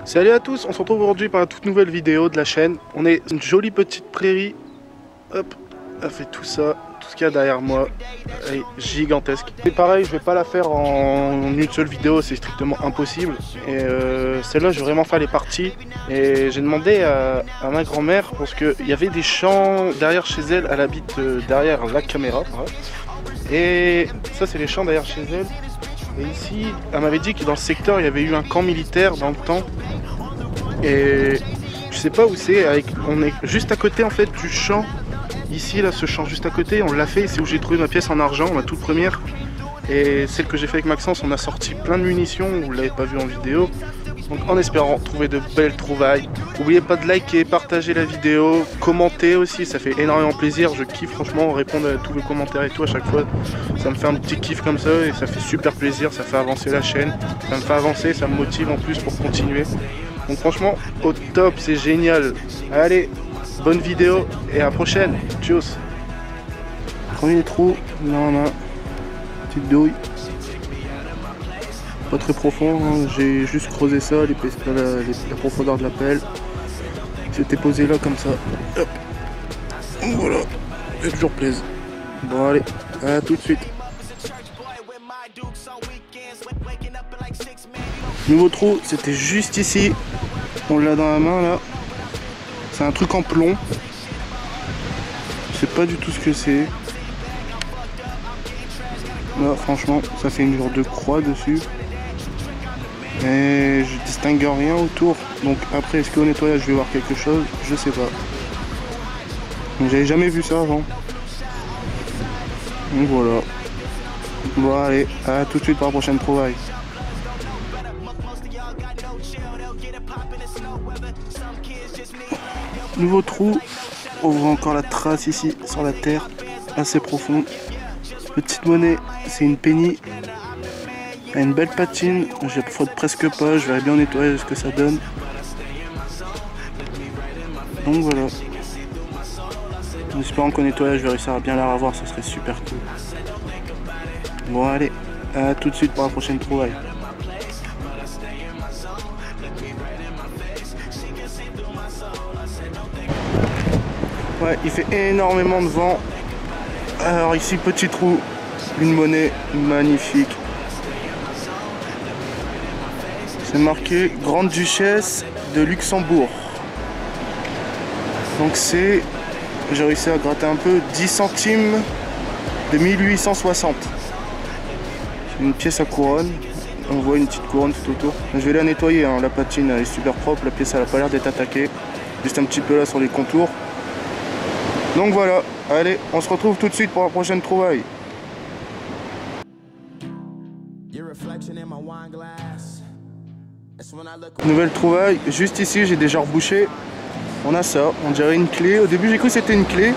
Salut à tous, on se retrouve aujourd'hui pour une toute nouvelle vidéo de la chaîne. On est une jolie petite prairie. Hop, elle fait tout ça, tout ce qu'il y a derrière moi. Elle est gigantesque. C'est pareil, je vais pas la faire en une seule vidéo, c'est strictement impossible. Et celle-là, je vais vraiment faire les parties. Et j'ai demandé à ma grand-mère, parce qu'il y avait des champs derrière chez elle. Elle habite derrière la caméra. Voilà. Et ça, c'est les champs derrière chez elle. Et ici, elle m'avait dit que dans le secteur, il y avait eu un camp militaire dans le temps. Et je sais pas où c'est, on est juste à côté en fait du champ. Ici, là, ce champ juste à côté, on l'a fait. C'est où j'ai trouvé ma pièce en argent, ma toute première. Et celle que j'ai fait avec Maxence, on a sorti plein de munitions, vous l'avez pas vu en vidéo. Donc en espérant trouver de belles trouvailles. N'oubliez pas de liker, partager la vidéo, commenter aussi, ça fait énormément plaisir. Je kiffe franchement répondre à tous les commentaires et tout à chaque fois. Ça me fait un petit kiff comme ça et ça fait super plaisir, ça fait avancer la chaîne. Ça me fait avancer, ça me motive en plus pour continuer. Donc franchement, au top, c'est génial. Allez, bonne vidéo et à la prochaine. Tchuss. Premier trou, dans la main. Petite douille. Pas très profond, hein. J'ai juste creusé ça, la profondeur de la pelle. C'était posé là comme ça. Hop. Voilà, j'ai toujours plaisir. Bon allez, à tout de suite. Nouveau trou, c'était juste ici. On l'a dans la main là. C'est un truc en plomb. Je sais pas du tout ce que c'est. Là franchement, ça fait une genre de croix dessus. Mais je distingue rien autour. Donc après, est-ce qu'au nettoyage je vais voir quelque chose? Je sais pas. J'avais jamais vu ça avant. Donc voilà. Bon allez, à tout de suite pour la prochaine trouvaille. Nouveau trou. On voit encore la trace ici sur la terre. Assez profonde. Petite monnaie, c'est une penny. Elle a une belle patine, je frotte presque pas, je verrai bien nettoyer ce que ça donne. Donc voilà. En espérant qu'au nettoyage je vais réussir à bien la revoir, ça serait super cool. Bon allez, à tout de suite pour la prochaine trouvaille. Ouais, il fait énormément de vent. Alors ici, petit trou, une monnaie magnifique. C'est marqué Grande Duchesse de Luxembourg. Donc c'est, j'ai réussi à gratter un peu, 10 centimes de 1860. C'est une pièce à couronne. On voit une petite couronne tout autour. Je vais la nettoyer, hein. La patine elle est super propre, la pièce elle a pas l'air d'être attaquée. Juste un petit peu là sur les contours. Donc voilà, allez, on se retrouve tout de suite pour la prochaine trouvaille. Nouvelle trouvaille, juste ici j'ai déjà rebouché. On a ça, on dirait une clé. Au début j'ai cru que c'était une clé.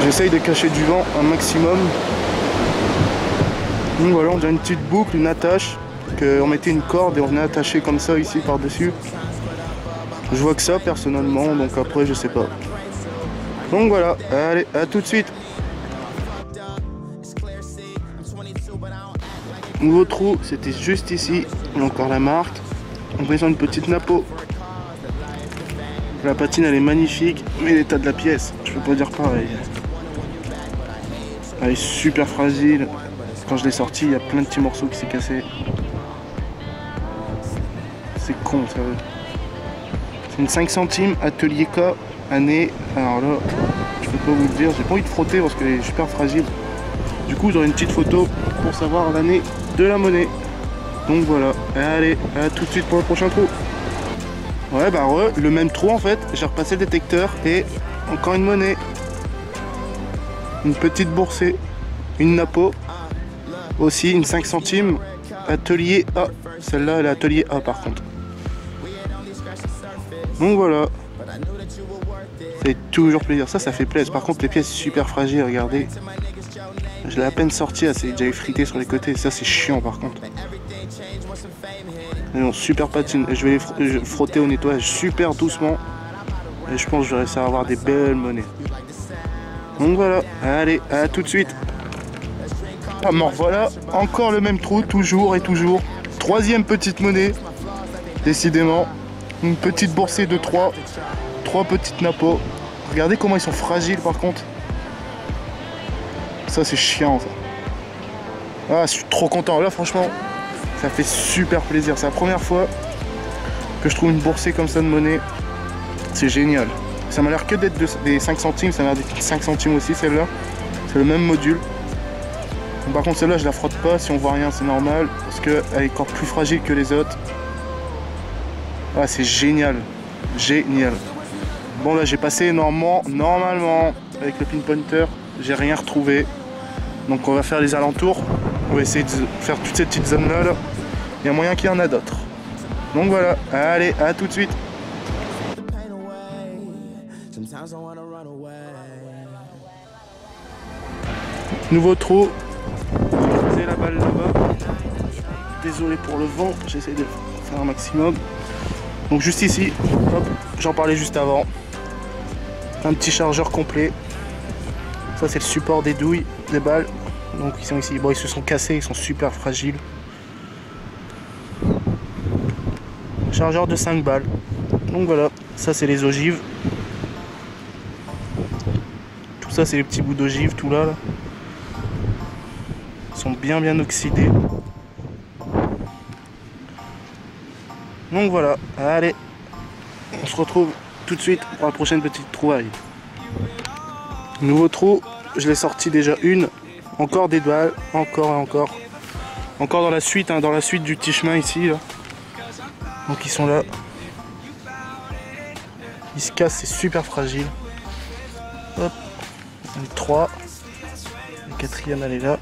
J'essaye de cacher du vent un maximum. Donc voilà, on dirait une petite boucle, une attache. On mettait une corde et on venait attacher comme ça ici par dessus. Je vois que ça personnellement, donc après je sais pas. Donc voilà, allez, à tout de suite. Nouveau trou, c'était juste ici. On a encore la marque. On met sur une petite napo. La patine elle est magnifique, mais l'état de la pièce, je peux pas dire pareil. Elle est super fragile. Quand je l'ai sortie, il y a plein de petits morceaux qui s'est cassé. C'est con ça. C'est une 5 centimes Atelier K, année. Alors là, je peux pas vous le dire, j'ai pas envie de frotter parce qu'elle est super fragile. Du coup, j'aurai une petite photo pour savoir l'année de la monnaie. Donc voilà, allez, à tout de suite pour le prochain trou. Ouais, bah le même trou en fait, j'ai repassé le détecteur et encore une monnaie. Une petite boursée, une napo, aussi une 5 centimes Atelier A. Celle-là, elle est Atelier A par contre. Donc voilà, ça fait toujours plaisir, ça fait plaisir. Par contre les pièces super fragiles, regardez. Je l'ai à peine sorti, elle s'est déjà effritée sur les côtés, ça c'est chiant par contre. Non, super patine, je vais les frotter au nettoyage super doucement. Et je pense que je vais réussir à avoir des belles monnaies. Donc voilà, allez, à tout de suite. Ah, me revoilà, encore le même trou, toujours et toujours. Troisième petite monnaie, décidément. Une petite boursée de 3 petites nappos. Regardez comment ils sont fragiles par contre. Ça c'est chiant ça. Ah, je suis trop content. Là franchement, ça fait super plaisir. C'est la première fois que je trouve une boursée comme ça de monnaie. C'est génial. Ça m'a l'air que d'être des 5 centimes. Ça m'a l'air d'être 5 centimes aussi celle-là. C'est le même module. Par contre celle-là je la frotte pas. Si on voit rien c'est normal. Parce qu'elle est encore plus fragile que les autres. Ah c'est génial. Génial. Bon là j'ai passé normalement avec le pinpointer. J'ai rien retrouvé. Donc on va faire les alentours. On va essayer de faire toutes ces petites zones là. Il y a moyen qu'il y en a d'autres. Donc voilà. Allez, à tout de suite. Nouveau trou. C'est la balle là-bas. Désolé pour le vent. J'essaie de faire un maximum. Donc juste ici. J'en parlais juste avant. Un petit chargeur complet. Ça c'est le support des douilles, des balles. Donc ils sont ici. Bon ils se sont cassés, ils sont super fragiles. Chargeur de 5 balles. Donc voilà, ça c'est les ogives. Tout ça c'est les petits bouts d'ogives, tout là. Ils sont bien oxydés. Donc voilà, allez. On se retrouve tout de suite pour la prochaine petite trouvaille. Nouveau trou, je l'ai sorti déjà une. Encore des balles, encore et encore. Encore dans la suite, dans la suite du petit chemin ici. Là. Donc ils sont là. Ils se cassent, c'est super fragile. Hop, on est 3. La quatrième elle est là.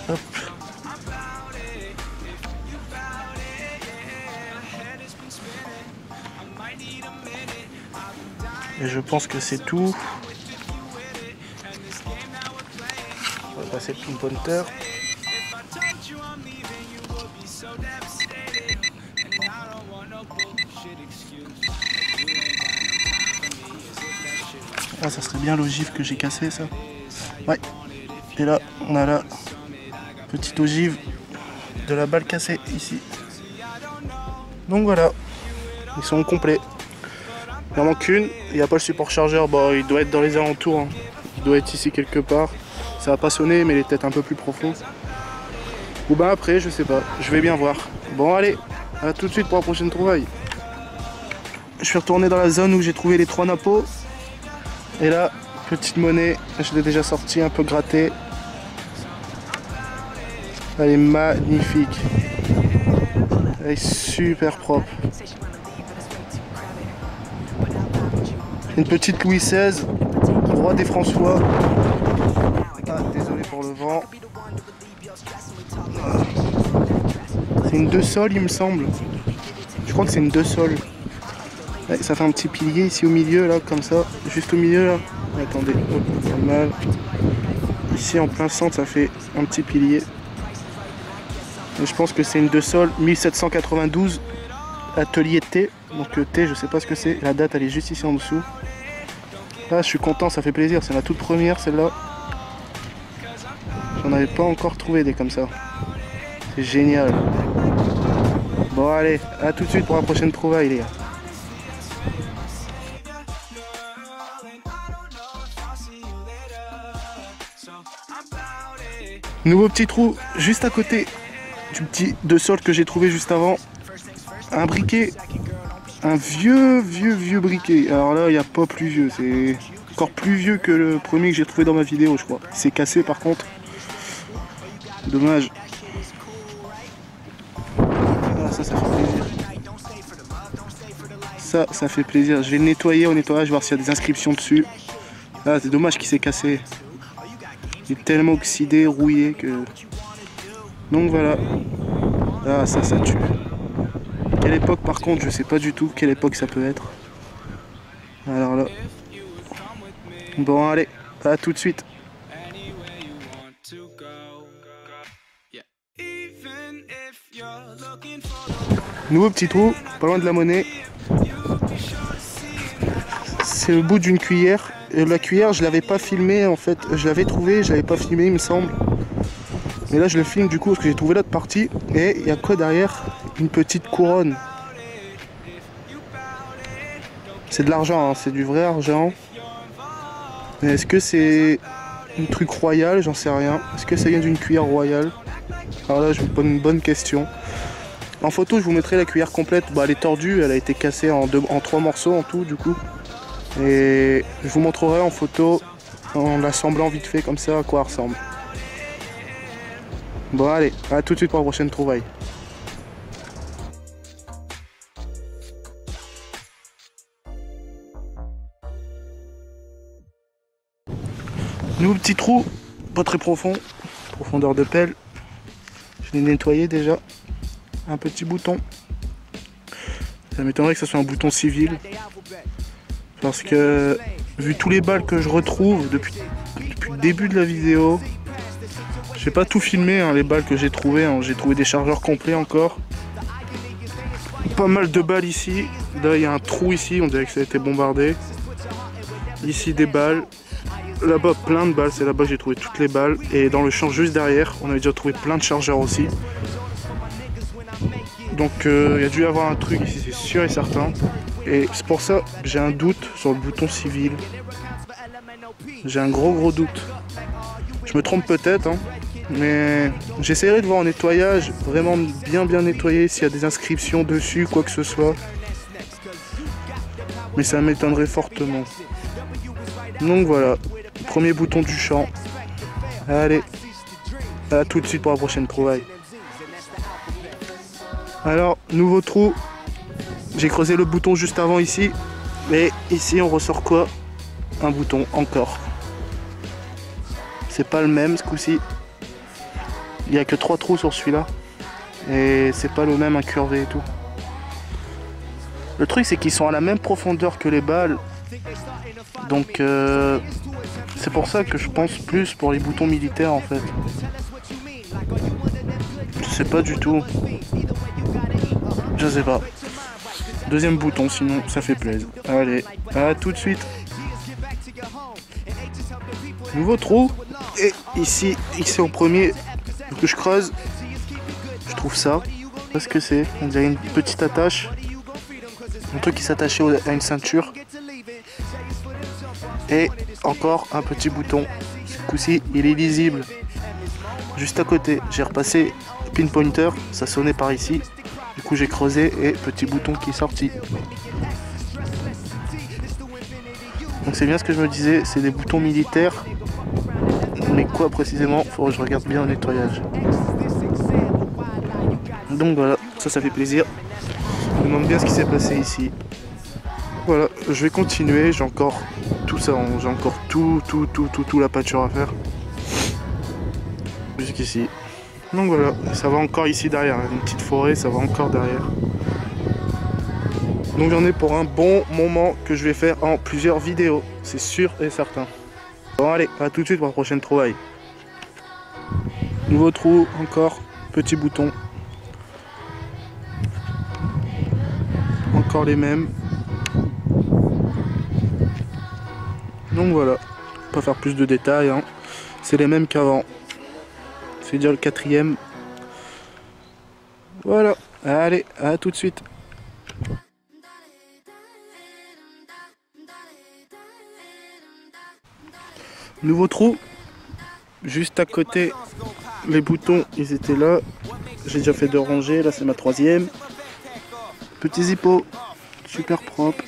Hop. Et je pense que c'est tout. On va passer le pinpointer. Ah, ça serait bien l'ogive que j'ai cassé ça. Ouais. Et là, on a la petite ogive de la balle cassée ici. Donc voilà, ils sont complets. Il en manque une, il n'y a pas le support chargeur, bon, il doit être dans les alentours, hein. Il doit être ici quelque part. Ça va pas sonner, mais il est peut-être un peu plus profond. Ou ben après, je sais pas, je vais bien voir. Bon allez, à tout de suite pour la prochaine trouvaille. Je suis retourné dans la zone où j'ai trouvé les 3 nappos. Et là, petite monnaie, je l'ai déjà sortie, un peu grattée. Elle est magnifique. Elle est super propre. Une petite Louis XVI, roi des François. Ah, désolé pour le vent. C'est une 2 sols il me semble. Je crois que c'est une 2 sols. Ouais, ça fait un petit pilier ici au milieu là, comme ça. Juste au milieu là. Attendez, oh, pas mal. Ici en plein centre ça fait un petit pilier. Et je pense que c'est une 2 sols 1792. Atelier T. Donc T je sais pas ce que c'est. La date elle est juste ici en dessous. Là je suis content, ça fait plaisir. C'est la toute première celle-là. J'en avais pas encore trouvé des comme ça. C'est génial. Bon allez, à tout de suite pour la prochaine trouvaille les gars. Nouveau petit trou juste à côté du petit 2 sols que j'ai trouvé juste avant. Un briquet. Un vieux briquet. Alors là il n'y a pas plus vieux. C'est encore plus vieux que le premier que j'ai trouvé dans ma vidéo je crois. Il s'est cassé par contre. Dommage. Ah, ça fait plaisir. Ça fait plaisir. Je vais le nettoyer au nettoyage, voir s'il y a des inscriptions dessus. Ah, c'est dommage qu'il s'est cassé. Il est tellement oxydé, rouillé que... Donc voilà. Ah, ça tue. Quelle époque par contre, je sais pas du tout quelle époque ça peut être. Alors là. Bon allez, à tout de suite. Nouveau petit trou, pas loin de la monnaie. C'est le bout d'une cuillère. Et la cuillère, je l'avais pas filmée en fait. Je l'avais trouvée, je l'avais pas filmée, il me semble. Mais là je le filme du coup parce que j'ai trouvé l'autre partie. Et il y a quoi derrière? Une petite couronne. C'est de l'argent, hein, c'est du vrai argent. Mais est-ce que c'est un truc royal? J'en sais rien. Est-ce que ça vient d'une cuillère royale? Alors là je vous pose une bonne question. En photo je vous mettrai la cuillère complète. Bah, elle est tordue, elle a été cassée en 3 morceaux en tout du coup. Et je vous montrerai en photo en l'assemblant vite fait comme ça à quoi elle ressemble. Bon allez, à tout de suite pour la prochaine trouvaille. Nouveau petit trou, pas très profond, profondeur de pelle. Je l'ai nettoyé déjà. Un petit bouton. Ça m'étonnerait que ce soit un bouton civil. Parce que vu tous les balles que je retrouve depuis le début de la vidéo, j'ai pas tout filmé hein, les balles que j'ai trouvées. Hein. J'ai trouvé des chargeurs complets encore. Pas mal de balles ici. Là il y a un trou ici, on dirait que ça a été bombardé. Ici des balles. Là-bas plein de balles, c'est là-bas que j'ai trouvé toutes les balles. Et dans le champ juste derrière, on avait déjà trouvé plein de chargeurs aussi. Donc il y a dû y avoir un truc ici, c'est sûr et certain. Et c'est pour ça que j'ai un doute sur le bouton civil. J'ai un gros doute. Je me trompe peut-être, hein, mais j'essaierai de voir en nettoyage, vraiment bien nettoyer s'il y a des inscriptions dessus, quoi que ce soit. Mais ça m'étonnerait fortement. Donc voilà, premier bouton du champ. Allez, à tout de suite pour la prochaine trouvaille. Alors, nouveau trou. J'ai creusé le bouton juste avant ici. Et ici, on ressort quoi? Un bouton encore. C'est pas le même ce coup-ci. Il n'y a que 3 trous sur celui-là. Et c'est pas le même incurvé et tout. Le truc, c'est qu'ils sont à la même profondeur que les balles. Donc, c'est pour ça que je pense plus pour les boutons militaires en fait. Je sais pas du tout. Je sais pas. Deuxième bouton, sinon ça fait plaisir. Allez, à tout de suite. Nouveau trou. Et ici en premier que je creuse, je trouve ça. Qu'est-ce que c'est? On dirait une petite attache. Un truc qui s'attachait à une ceinture. Et encore un petit bouton. Ce coup-ci, il est lisible. Juste à côté, j'ai repassé le pinpointer, ça sonnait par ici. Du coup j'ai creusé et petit bouton qui est sorti. Donc c'est bien ce que je me disais, c'est des boutons militaires. Mais quoi précisément? Faudrait que je regarde bien au nettoyage. Donc voilà, ça fait plaisir. Je me demande bien ce qui s'est passé ici. Voilà, je vais continuer, j'ai encore tout ça, j'ai encore tout la peinture à faire. Jusqu'ici. Donc voilà, ça va encore ici derrière, une petite forêt, ça va encore derrière. Donc j'en ai pour un bon moment que je vais faire en plusieurs vidéos, c'est sûr et certain. Bon allez, à tout de suite pour la prochaine trouvaille. Nouveau trou, encore, petit bouton. Encore les mêmes. Donc voilà, pas faire plus de détails, hein. C'est les mêmes qu'avant. C'est déjà le 4e. Voilà, allez, à tout de suite. Nouveau trou, juste à côté, les boutons, ils étaient là. J'ai déjà fait 2 rangées, là c'est ma 3e. Petit zippo, super propre.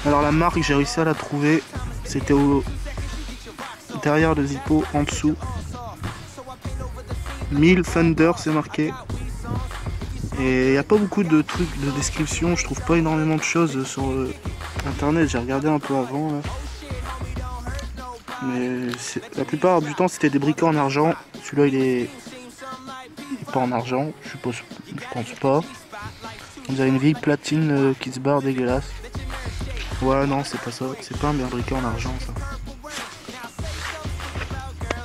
Alors la marque, j'ai réussi à la trouver. C'était derrière le zippo, en dessous. 1000 Thunder, c'est marqué. Et il n'y a pas beaucoup de trucs de description. Je trouve pas énormément de choses sur internet. J'ai regardé un peu avant là. Mais la plupart du temps c'était des briquets en argent. Celui-là il est pas en argent, je pense pas. On dirait une vieille platine qui se barre dégueulasse. Ouais non c'est pas ça, c'est pas un briquet en argent ça.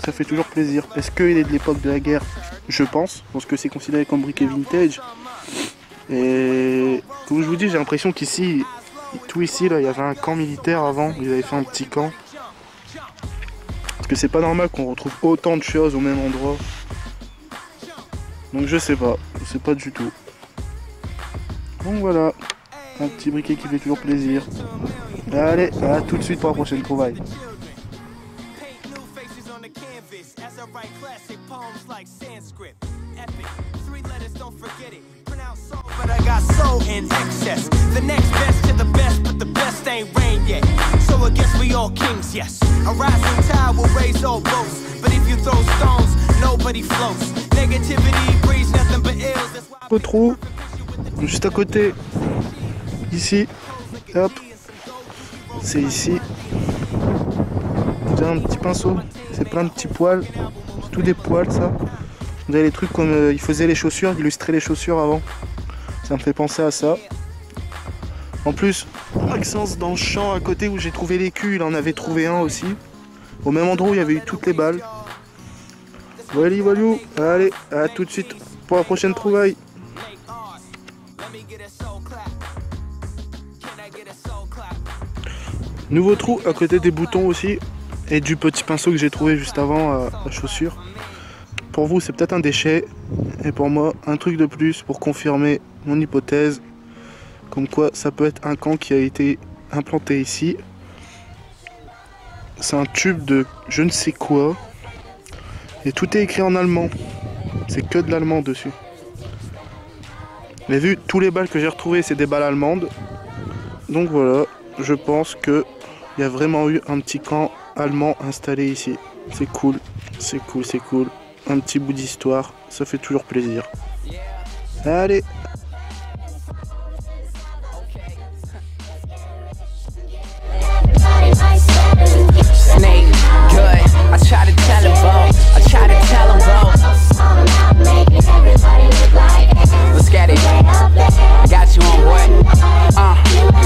Ça fait toujours plaisir. Est-ce qu'il est de l'époque de la guerre? Je pense, parce que c'est considéré comme briquet vintage. Et comme je vous dis, j'ai l'impression qu'ici, tout ici, là, il y avait un camp militaire avant. Ils avaient fait un petit camp. que c'est pas normal qu'on retrouve autant de choses au même endroit. Donc je sais pas du tout. Donc voilà, un petit briquet qui fait toujours plaisir. Allez, à tout de suite pour la prochaine trouvaille. But I got soul in excess. The next best to the best, but the best ain't rain yet. So I guess we all kings, yes. A rising tide will raise all boats. But if you throw stones, nobody floats. Negativity breeds nothing but ills. Au trou, juste à côté, ici, hop, c'est ici. Vous avez un petit pinceau, c'est plein de petits poils, c'est tout des poils ça. Vous avez les trucs comme il faisait les chaussures, il illustrait les chaussures avant. Ça me fait penser à ça. En plus, Maxence dans le champ à côté où j'ai trouvé l'écu, il en avait trouvé un aussi. Au même endroit où il y avait eu toutes les balles. Voilà, voilà. Allez, à tout de suite pour la prochaine trouvaille. Nouveau trou à côté des boutons aussi. Et du petit pinceau que j'ai trouvé juste avant à la chaussure. Pour vous, c'est peut-être un déchet. Et pour moi, un truc de plus pour confirmer mon hypothèse. Comme quoi, ça peut être un camp qui a été implanté ici. C'est un tube de je ne sais quoi. Et tout est écrit en allemand. C'est que de l'allemand dessus. Mais vu tous les balles que j'ai retrouvées, c'est des balles allemandes. Donc voilà, je pense que il y a vraiment eu un petit camp allemand installé ici. C'est cool, c'est cool, c'est cool. Un petit bout d'histoire, ça fait toujours plaisir. Allez. Snake, good. I try to tell him both. I try to tell him both. Let's get it. I got you on what?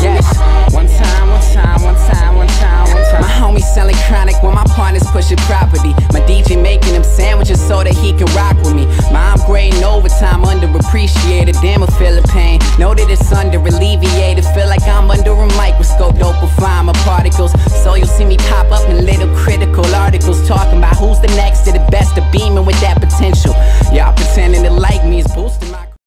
Yes. One time. My homie selling chronic when my partner's pushing property. My DJ making him sandwiches so that he can rock with me. My grading overtime, underappreciated. Damn, I feel the pain. Know that it's under alleviated. Feel like I'm under a microscope.